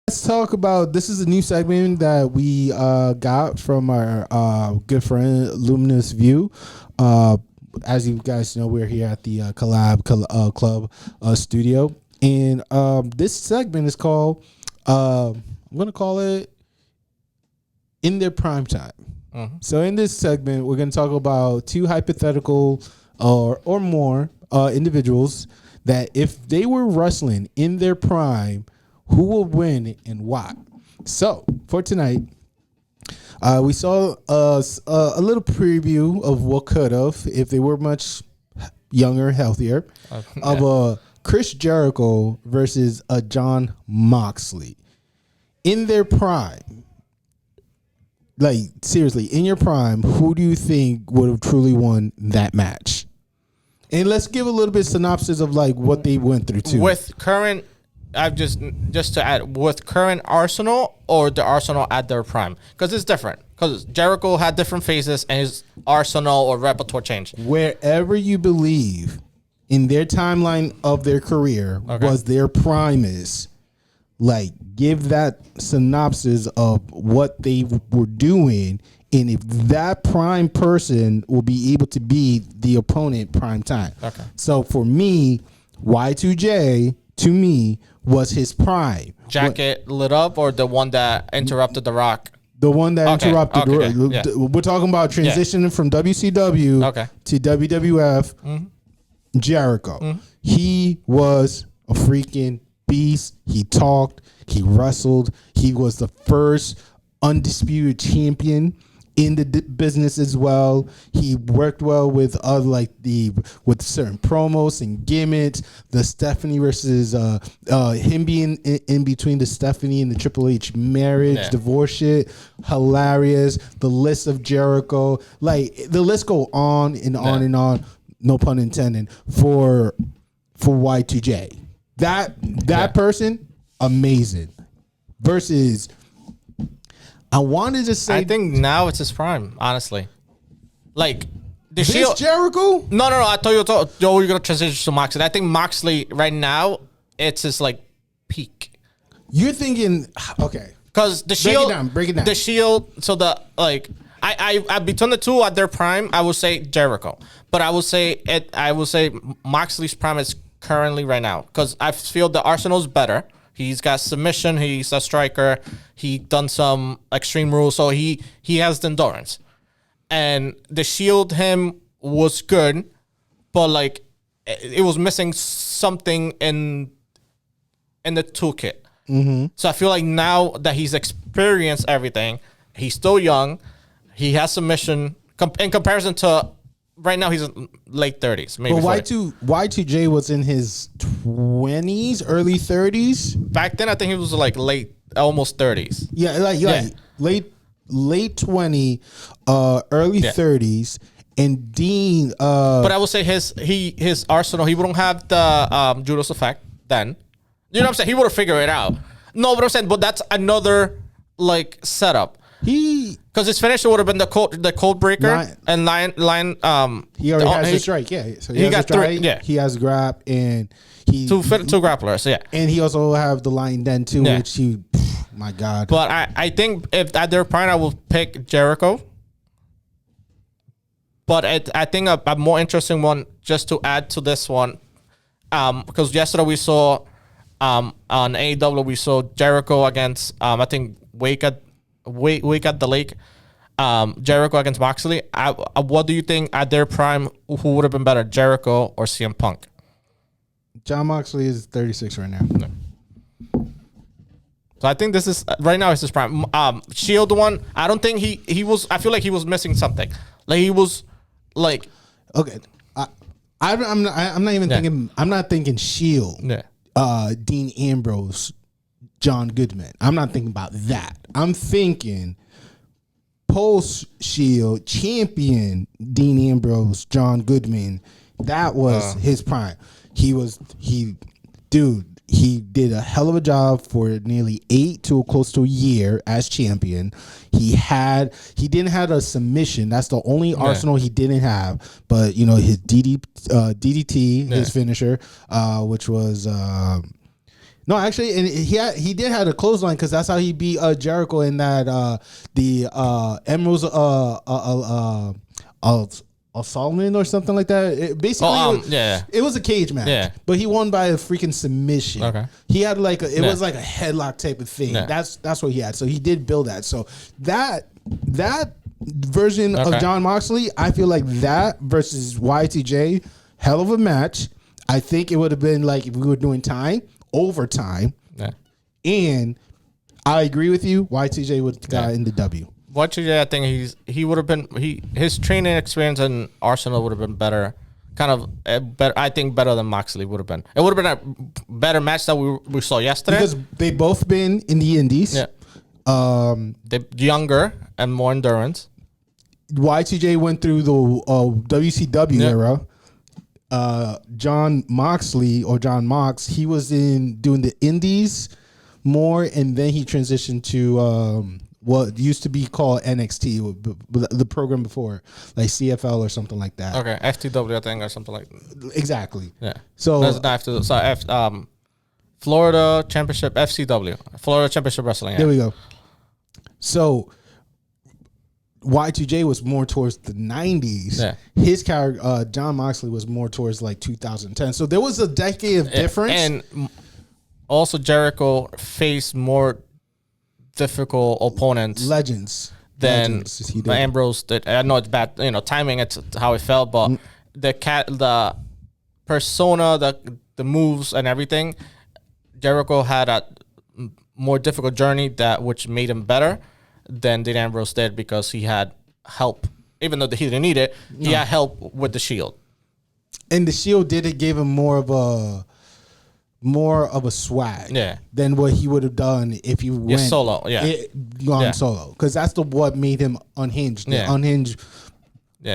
Let's talk about this is a new segment that we got from our good friend Luminous View. As you guys know, we're here at the Club studio, and this segment is called I'm gonna call it In Their Prime Time. Mm-hmm. So in this segment, we're gonna talk about two hypothetical or more individuals that if they were wrestling in their prime, who will win and why? So for tonight, we saw a little preview of what could have if they were much younger, healthier, of Chris Jericho versus John Moxley in their prime. Like seriously, in your prime, who do you think would have truly won that match? And let's give a little bit of synopsis of like what they went through too. With current. I've just to add, with current Arsenal or the Arsenal at their prime, because it's different. Because Jericho had different phases and his Arsenal or repertoire changed. Wherever you believe in their timeline of their career was their prime is, like give that synopsis of what they were doing, and if that prime person will be able to be the opponent prime time. Okay. So for me, Y2J to me was his prime. Jacket lit up or the one that interrupted The Rock? The one that interrupted The Rock. Yeah. We're talking about transitioning from WCW to WWF. Jericho. He was a freaking beast. He talked. He wrestled. He was the first undisputed champion in the business as well. He worked well with with certain promos and gimmicks. The Stephanie versus him being in between the Stephanie and the Triple H marriage, divorce shit, hilarious. The list of Jericho, like the list go on and on and on. No pun intended for Y2J. That person, amazing. Versus. I wanted to say. I think now it's his prime, honestly. Like the Shield. Jericho? No. I thought you're gonna transition to Moxley. I think Moxley right now it's his like peak. You're thinking okay? Because the Shield. Break it down. The Shield. So the like. I between the two at their prime, I would say Jericho, but I would say Moxley's prime is currently right now because I feel the Arsenal's better. He's got submission. He's a striker. He done some extreme rules, so he has the endurance. And the Shield him was good, but like it was missing something in the toolkit. Mm-hmm. So I feel like now that he's experienced everything, he's still young. He has submission in comparison to. Right now, he's in late 30s. Maybe but Y2J was in his 20s, early 30s. Back then, I think he was like late, almost 30s. Yeah, late 20, early 30s. And Dean. But I would say his Arsenal, he wouldn't have the Judas effect then. You know what I'm saying? He would have figured it out. No, but I'm saying, but that's another like setup. Because his finisher would have been the cold breaker and lion. He already has a strike, yeah. So he got strike, 3, yeah. He has grab and two grapplers, yeah. And he also have the lion den too, which my God. But I think if at their prime, I will pick Jericho. But I think a more interesting one just to add to this one, because yesterday we saw on AEW we saw Jericho against I think Wake at the Lake, Jericho against Moxley. What do you think at their prime? Who would have been better, Jericho or CM Punk? John Moxley is 36 right now. No. So I think this is right now is his prime. Shield one. I don't think he was. I feel like he was missing something. Like he was like okay. I'm not even thinking. I'm not thinking Shield. Yeah. Dean Ambrose. John Goodman. I'm not thinking about that. I'm thinking post-Shield champion Dean Ambrose, John Goodman. That was his prime. He did a hell of a job for nearly 8 to close to a year as champion. He didn't have a submission. That's the only arsenal he didn't have. But his DDT, his finisher, which was No, actually, and he did have a clothesline because that's how he beat Jericho in that the Ambrose Solomon or something like that. It was a cage match. Yeah. But he won by a freaking submission. Okay. He had it was like a headlock type of thing. Yeah. That's what he had. So he did build that. So that version of John Moxley, I feel like that versus YTJ, hell of a match. I think it would have been like if we were doing overtime. Yeah. And I agree with you. YTJ would have got in the W. YTJ, I think he would have been his training experience in Arsenal would have been better. Kind of better. I think better than Moxley would have been. It would have been a better match that we saw yesterday because they both been in the Indies. Yeah. They're younger and more endurance. YTJ went through the WCW era. John Moxley or John Mox, he was doing the Indies more, and then he transitioned to what used to be called NXT, the program before, like CFL or something like that. Okay, FTW, I think, or something like that. Exactly. Yeah. So that's not FTW. So Florida Championship, FCW, Florida Championship Wrestling. There we go. So Y2J was more towards the 90s. Yeah. His character, John Moxley, was more towards like 2010. So there was a decade of difference. And also Jericho faced more difficult opponents. Legends. Than Ambrose did. I know it's bad, timing, it's how it felt, but the persona, the moves and everything, Jericho had a more difficult journey which made him better than Ambrose did because he had help. Even though he didn't need it, he had help with the Shield. And the Shield gave him more of a swag than what he would have done if he went solo. Solo. Because that's what made him unhinged. The unhinged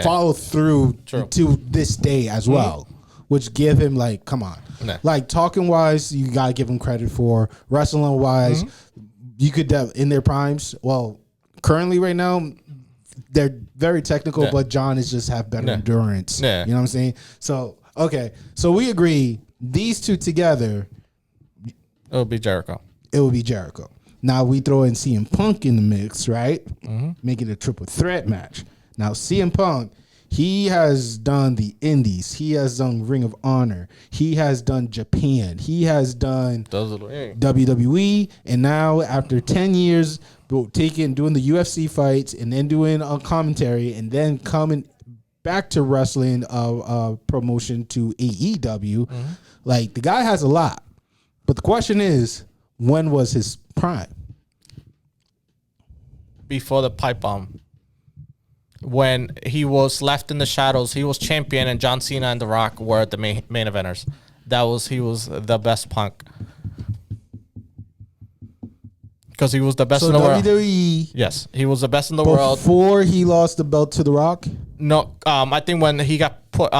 follow through to this day as well. Which give him come on. Like talking wise, you gotta give him credit for. Wrestling wise, you could in their primes. Well, currently right now, they're very technical, but John is just have better endurance. Yeah. You know what I'm saying? So so we agree these two together. It would be Jericho. It would be Jericho. Now we throw in CM Punk in the mix, right? Make it a triple threat match. Now CM Punk, he has done the Indies. He has done Ring of Honor. He has done Japan. He has done WWE. And now, after 10 years, doing the UFC fights and then doing a commentary and then coming back to wrestling promotion to AEW, the guy has a lot. But the question is, when was his prime? Before the pipe bomb. When he was left in the shadows, he was champion, and John Cena and The Rock were the main eventers. He was the best Punk because he was the best in the world. WWE. Yes, he was the best in the world before he lost the belt to The Rock. No, I think when he got put,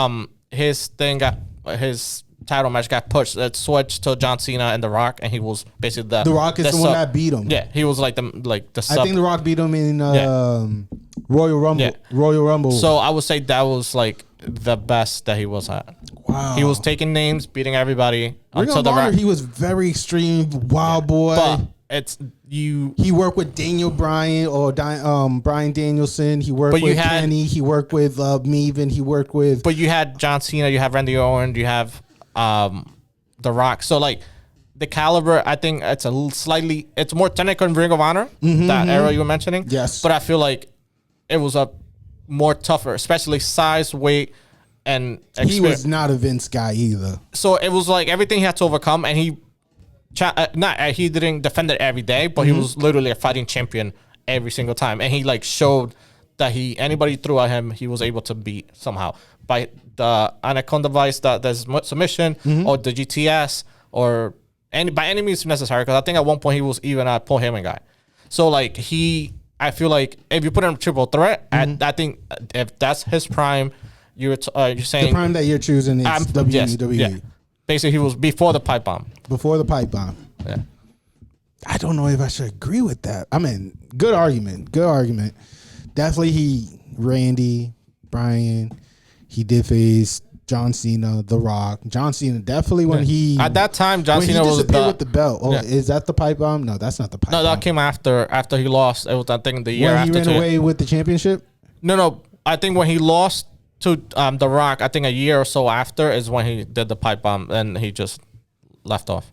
his title match got pushed. It switched to John Cena and The Rock, and he was basically The Rock is the one that beat him. Yeah, he was like the sub. I think The Rock beat him in Royal Rumble. Yeah. Royal Rumble. So I would say that was the best that he was at. Wow. He was taking names, beating everybody. Ring of Honor, he was very extreme, wild boy. But he worked with Daniel Bryan or Bryan Danielson. He worked with Kenny. He worked with Maven. He worked with. But you had John Cena. You have Randy Orton. You have The Rock. So the caliber, I think it's it's more technical in Ring of Honor. That era you were mentioning. Yes. But I feel like it was a more tougher, especially size, weight, and experience. He was not a Vince guy either. So it was everything he had to overcome, and he didn't defend it every day, but he was literally a fighting champion every single time, and he showed that anybody threw at him, he was able to beat somehow by the Anaconda Vice, there's submission, or the GTS, or by any means necessary. Because I think at one point he was even a Paul Heyman guy. So I feel like if you put him triple threat, I think if that's his prime, you're saying the prime that you're choosing is WWE. Yes, yeah. Basically, he was before the pipe bomb. Before the pipe bomb. Yeah. I don't know if I should agree with that. I mean, good argument. Good argument. Definitely Randy, Bryan, he did face John Cena, The Rock. John Cena definitely when he at that time John when Cena he was disappeared with the belt. Oh, Yeah. is that the pipe bomb? No, that's not the pipe No, bomb. that came after he lost. It was I think the year When he after. ran away with the championship. No. I think when he lost to The Rock, I think a year or so after is when he did the pipe bomb and he just left off.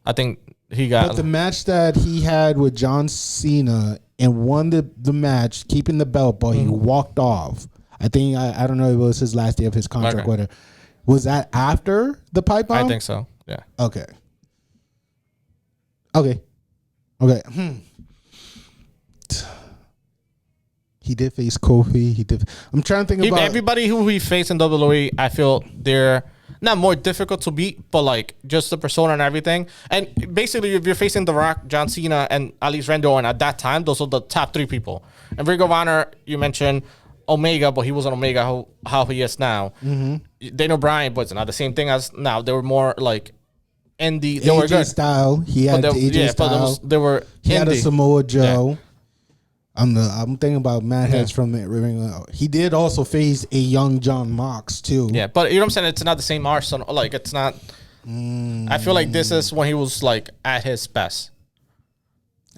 I think he got. But the match that he had with John Cena and won the match, keeping the belt, but he walked off. I think I don't know if it was his last day of his contract. Okay. Whether was that after the pipe bomb? I think so. Yeah. Okay. He did face Kofi. He did. I'm trying to think about Everybody who he faced in WWE. I feel they're not more difficult to beat, but like just the persona and everything. And basically, if you're facing The Rock, John Cena, and at least Randy Orton at that time, those are the top three people. And Ring of Honor, you mentioned Omega, but he wasn't Omega how he is now. Mm-hmm. Daniel Bryan, but it's not the same thing as now. They were more like indie. They were good. Style. He had AJ style. But they were he indie. had a Samoa Joe. Yeah. I'm thinking about Matt Heads from the Ring. He did also face a young John Mox too. Yeah, but you know what I'm saying? It's not the same arsenal. Like it's not. I feel like this is when he was like at his best.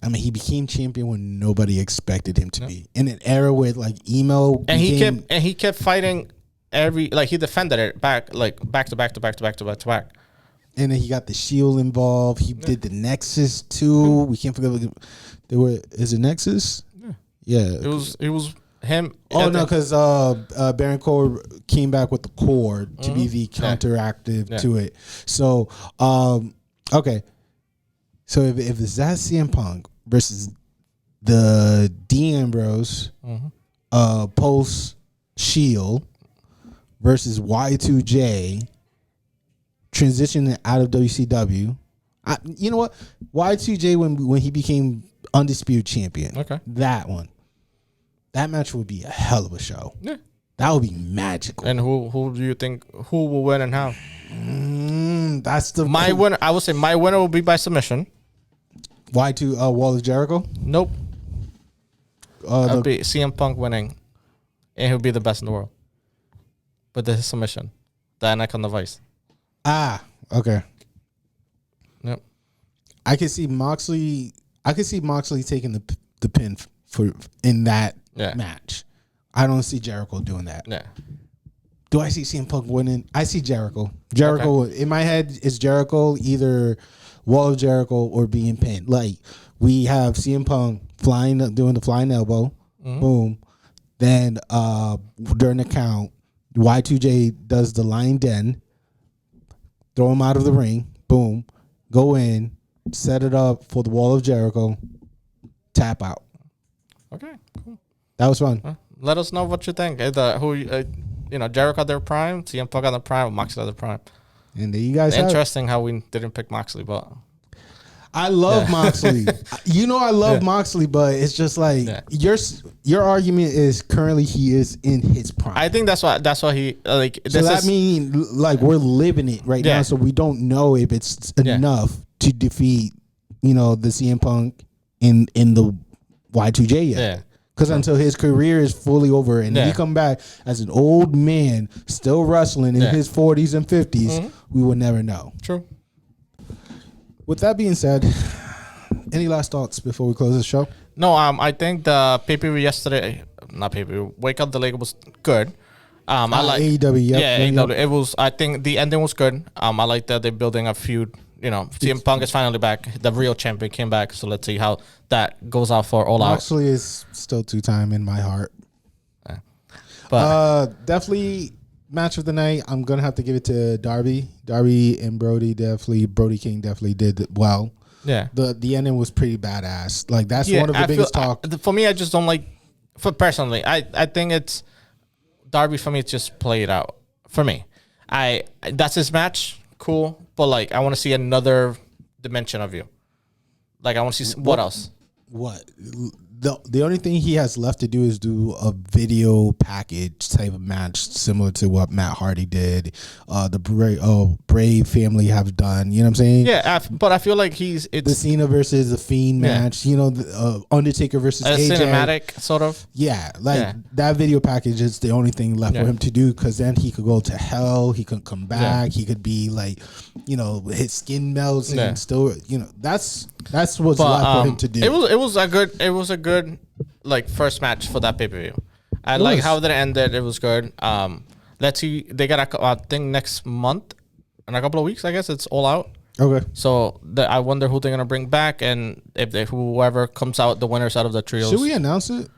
I mean, he became champion when nobody expected him to be in an era with like emo. And he kept fighting he defended it back to back. And then he got the Shield involved. He did the Nexus too. We can't forget. Is it Nexus? Yeah. It was him. Oh no, because Baron Corbin came back with the cord to be the counteractive to it. So okay. So if it's that CM Punk versus the Dean Ambrose post Shield versus Y2J transitioning out of WCW, you know what? Y2J when he became undisputed champion. Okay. That match would be a hell of a show. Yeah. That would be magical. And who do you think will win and how? That's my winner. I would say my winner will be by submission. Y2 Wall of Jericho? Nope. It'll be CM Punk winning, and he'll be the best in the world. But the submission, the Anaconda Vice. Okay. Yep. I can see Moxley taking the pin in that match. I don't see Jericho doing that. Yeah. Do I see CM Punk winning? I see Jericho. In my head is Jericho either Wall of Jericho or being pinned. Like we have CM Punk doing the flying elbow, boom. Then during the count, Y2J does the lying den, throw him out of the ring, boom, go in, set it up for the Wall of Jericho, tap out. Okay, cool. That was fun. Let us know what you think. Jericho at their prime, CM Punk at their prime, Moxley at their prime. And there you guys Interesting how we didn't pick Moxley, but I love Moxley. I love Moxley, but it's just like your argument is currently he is in his prime. I think that's why he like. So that means like we're living it right now, so we don't know if it's enough to defeat the CM Punk in the Y2J yet. Yeah. Because until his career is fully over and he come back as an old man still wrestling in his 40s and 50s, we will never know. True. With that being said, any last thoughts before we close the show? No, I think the pay-per-view yesterday, not pay-per-view, Wake Up the Lake was good. I like AEW. AEW. It was. I think the ending was good. I like that they're building a feud. CM Punk is finally back. The real champion came back. So let's see how that goes out for All Out. Moxley is still 2-time in my heart. Yeah. But definitely match of the night. I'm gonna have to give it to Darby. Darby and Brody Brody King definitely did well. Yeah. The ending was pretty badass. Like that's one of the biggest talk. For me, I just don't like. For personally, I think it's Darby. For me, it's just played out. For me, that's his match. Cool, but like I want to see another dimension of you. Like I want to see what else. What the only thing he has left to do is do a video package type of match similar to what Matt Hardy did, the Brave family have done. You know what I'm saying? Yeah, but I feel like it's the Cena versus the Fiend match. You know, the Undertaker versus AJ. Cinematic sort of. Yeah, that video package is the only thing left for him to do, because then he could go to hell. He could come back. He could be like, you know, his skin melts and still, you know, that's what's left for him to do. It was a good like first match for that pay-per-view. I like how that ended. It was good. Let's see. They got a thing next month in a couple of weeks. I guess it's All Out. Okay. So I wonder who they're gonna bring back, and if whoever comes out the winners out of the trios. Should we announce it?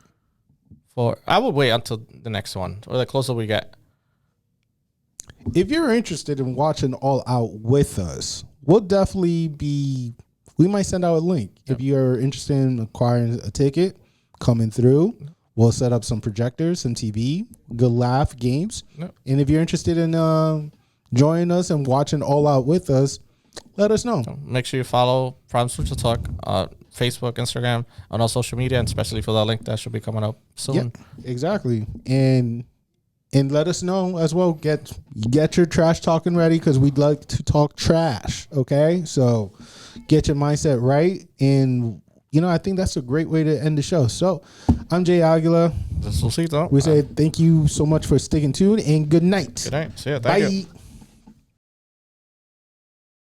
I would wait until the next one, or the closer we get. If you're interested in watching All Out with us, we'll definitely be. We might send out a link. If you're interested in acquiring a ticket, coming through, we'll set up some projectors, some TV, good laugh, games. And if you're interested in joining us and watching All Out with us, let us know. So make sure you follow Providence Lucha Talk, Facebook, Instagram, on all social media, and especially for that link that should be coming up soon. Yeah, exactly. And let us know as well. Get your trash talking ready, because we'd like to talk trash. Okay, so get your mindset right, and you know, I think that's a great way to end the show. So I'm Jay Aguila. This is Lucito. We say thank you so much for sticking tuned, and good night. Good night. See ya. Thank you.